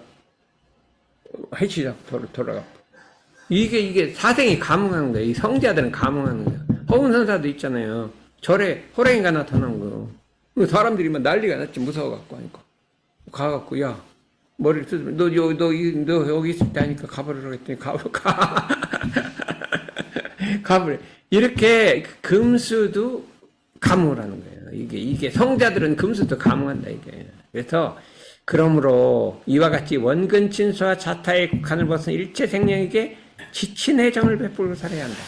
해치자고 돌아가. 이게 사생이 감응하는 거예요. 이 성자들은 감응하는 거예요. 허운선사도 있잖아요. 절에 호랑이가 나타난 거예요. 사람들이 막 난리가 났지. 무서워갖고 하니까. 가갖고, 야, 머리를 쓰면, 너 여기 있을 때 하니까 가버리라고 했더니, 가버려. 이렇게 금수도 감응을 하는 거예요. 이게 성자들은 금수도 감응한다, 이게. 그래서, 그러므로 이와 같이 원근친수와 자타의 국한을 벗은 일체 생명에게 지친 애정을 베풀고 살아야 한다.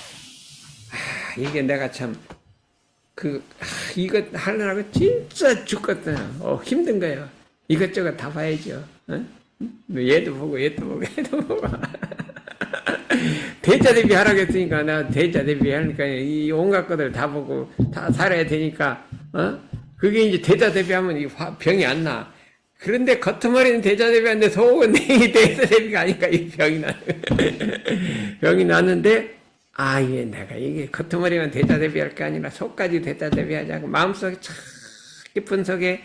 이게 내가 참, 이거 하려고 진짜 죽겠다. 힘든 거예요. 이것저것 다 봐야죠. 어? 얘도 보고, 얘도 보고, 얘도 보고. 대자대비 하라고 했으니까, 내가 대자대비 하니까, 이 온갖 것들 다 보고, 다 살아야 되니까, 그게 이제 대자대비 하면 이 병이 안 나. 그런데 겉머리는 대자대비하는데 속은 이 대자대비가 아니까 이 병이 나는 병이 났는데 이게 겉머리만 대자대비할 게 아니라 속까지 대자대비하자고 마음속에 참 깊은 속에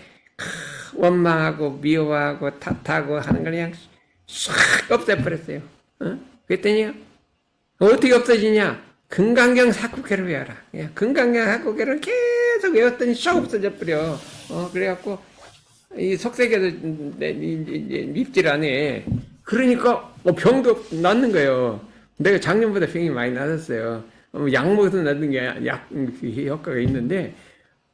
원망하고 미워하고 탓하고 하는 걸 그냥 싹 없애버렸어요. 그랬더니 어떻게 없어지냐? 금강경 사쿠계를 외워라. 금강경 사쿠계를 계속 외웠더니 싹 없어져 버려. 그래갖고 이 속세계도 입질 안 해. 그러니까 병도 낫는 거예요. 내가 작년보다 병이 많이 나았어요. 약 먹어서 낫는 게 약 효과가 있는데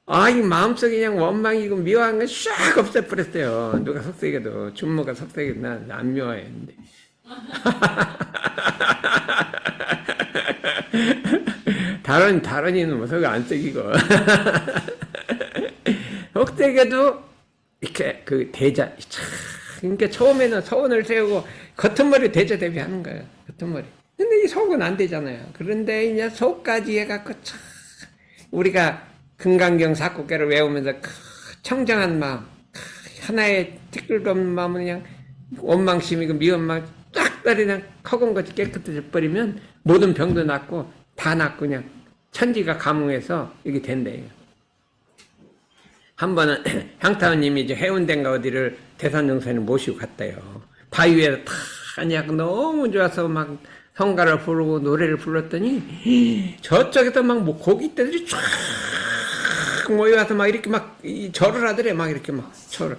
이 마음속에 그냥 원망이고 미워한 건 싹 없애버렸어요. 누가 속세계도 준모가 속세계도 난 안 미워했는데. 다른 이는 뭐 속을 안 썩이고. 속세계도 이렇게 그 대자 그러니까 처음에는 서원을 세우고 겉은 머리 대자 대비하는 거예요. 겉은 머리. 근데 이 속은 안 되잖아요. 그런데 이제 속까지 해갖고 참 우리가 금강경 사국계를 외우면서 청정한 마음, 하나의 티끌도 없는 마음은 그냥 원망심이고 미원망 쫙 그냥 허공같이 깨끗해져 버리면 모든 병도 낫고 다 낫고 그냥 천지가 감응해서 이게 된대요. 한 번은 향타원님이 이제 해운대인가 어디를 대산정선에 모시고 갔대요. 바위 위에서 탁 앉아서 너무 좋아서 막 성가를 부르고 노래를 불렀더니 저쪽에서 막 고깃떼들이 쫙 모여와서 막 이렇게 막 절을 하더래. 막 이렇게 막 절을.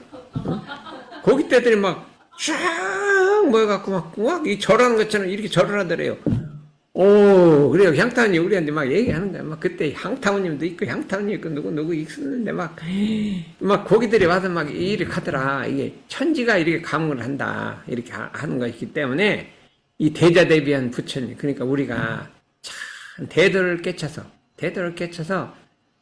고깃떼들이 막 쫙 모여갖고 막 이 절하는 것처럼 이렇게 절을 하더래요. 오, 그래요. 향타원이 우리한테 막 얘기하는 거야. 막 그때 향타원님도 있고, 향타원님 있고, 누구 있었는데 막 고기들이 와서 막 이렇게 하더라. 이게 천지가 이렇게 감응을 한다. 이렇게 하는 것이기 때문에 이 대자 대비한 부처님. 그러니까 우리가 참 대도를 깨쳐서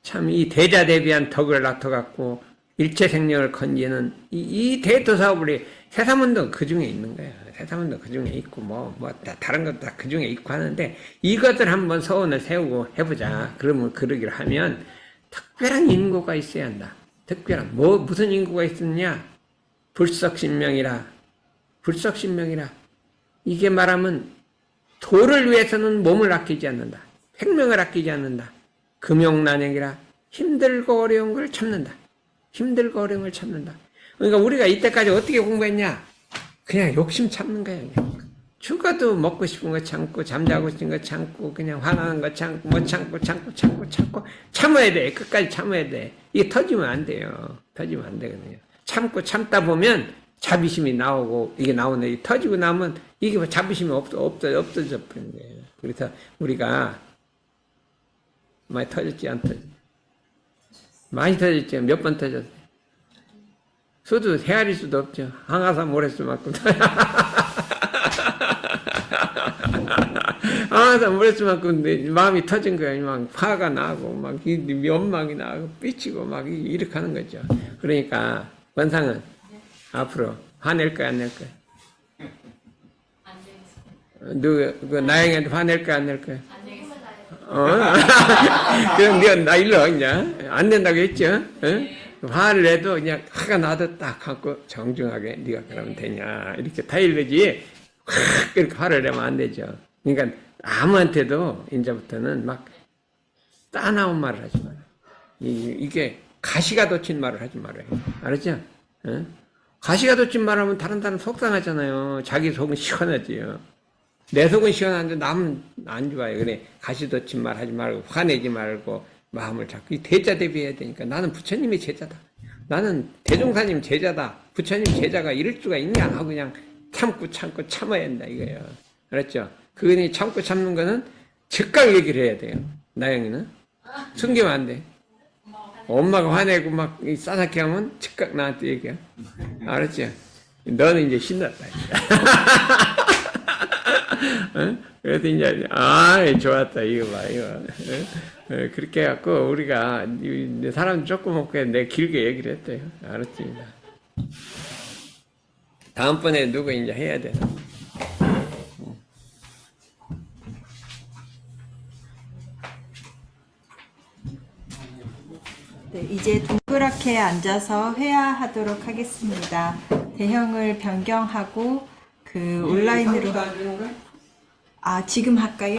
참 이 대자 대비한 덕을 나타갖고 일체 생명을 건지는 이 대도 사업을 세사문도 그 중에 있는 거예요. 세사문도 그 중에 있고 다른 것도 다 그 중에 있고 하는데 이것을 한번 서원을 세우고 해보자. 그러면 그러기를 하면 특별한 인고가 있어야 한다. 특별한 무슨 인고가 있었냐? 불석신명이라. 이게 말하면 도를 위해서는 몸을 아끼지 않는다. 생명을 아끼지 않는다. 금용난행이라. 힘들고 어려운 걸 참는다. 그러니까 우리가 이때까지 어떻게 공부했냐? 그냥 욕심 참는 거야. 죽어도 먹고 싶은 거 참고, 잠자고 싶은 거 참고, 그냥 화나는 거 참고, 뭐 참고, 참아야 돼. 끝까지 참아야 돼. 이게 터지면 안 돼요. 터지면 안 되거든요. 참다 보면 자비심이 나오고, 이게 나오는데, 터지고 나면 이게 뭐 자비심이 없어져 버린 거예요. 그래서 우리가 많이 터졌지, 안 터졌지? 많이 터졌죠. 몇 번 터졌어요. 수도 헤아릴 수도 없죠. 항아산 모래수 맞고. 항아산 모래수 맞고 마음이 터진 거예요. 막 화가 나고, 막 면망이 나고, 삐치고, 막 이렇게 하는 거죠. 그러니까, 원상은 앞으로 화낼 거야, 안 낼 거야? 안 되겠어요. 그 나영이한테 화낼 거야, 안 낼 거야? 안 되겠어요. 그럼 네가 나 일러, 그냥. 안 된다고 했죠? 화를 내도 그냥 화가 나도 딱 하고 정중하게 네가 그러면 되냐 이렇게 타일르지 확 이렇게 화를 내면 안 되죠. 그러니까 아무한테도 이제부터는 막 따나운 말을 하지 마라. 이게 가시가 돋친 말을 하지 말아요. 알았죠? 가시가 돋친 말하면 다른 사람 속상하잖아요. 자기 속은 시원하지요. 내 속은 시원한데 남은 안 좋아요. 그래 가시 돋친 말 하지 말고 화내지 말고 마음을 잡고 이 대자 대비해야 되니까 나는 부처님의 제자다. 나는 대종사님 제자다. 부처님 제자가 이럴 수가 있냐 하고 그냥 참고 참아야 한다 이거예요. 알았죠? 그거니 참고 참는 거는 즉각 얘기를 해야 돼요. 나영이는 숨기면 안 돼. 엄마가 화내고 막 싸납게 하면 즉각 나한테 얘기해. 알았죠? 너는 이제 신났다. 그래서 이제 좋았다 이거 봐 이거. 그렇게 해갖고 우리가 사람 조금 먹고 내 길게 얘기를 했대요. 알았습니다. 다음번에 누구 이제 해야 돼. 네, 이제 동그랗게 앉아서 회화하도록 하겠습니다. 대형을 변경하고 그 온라인으로 지금 할까요?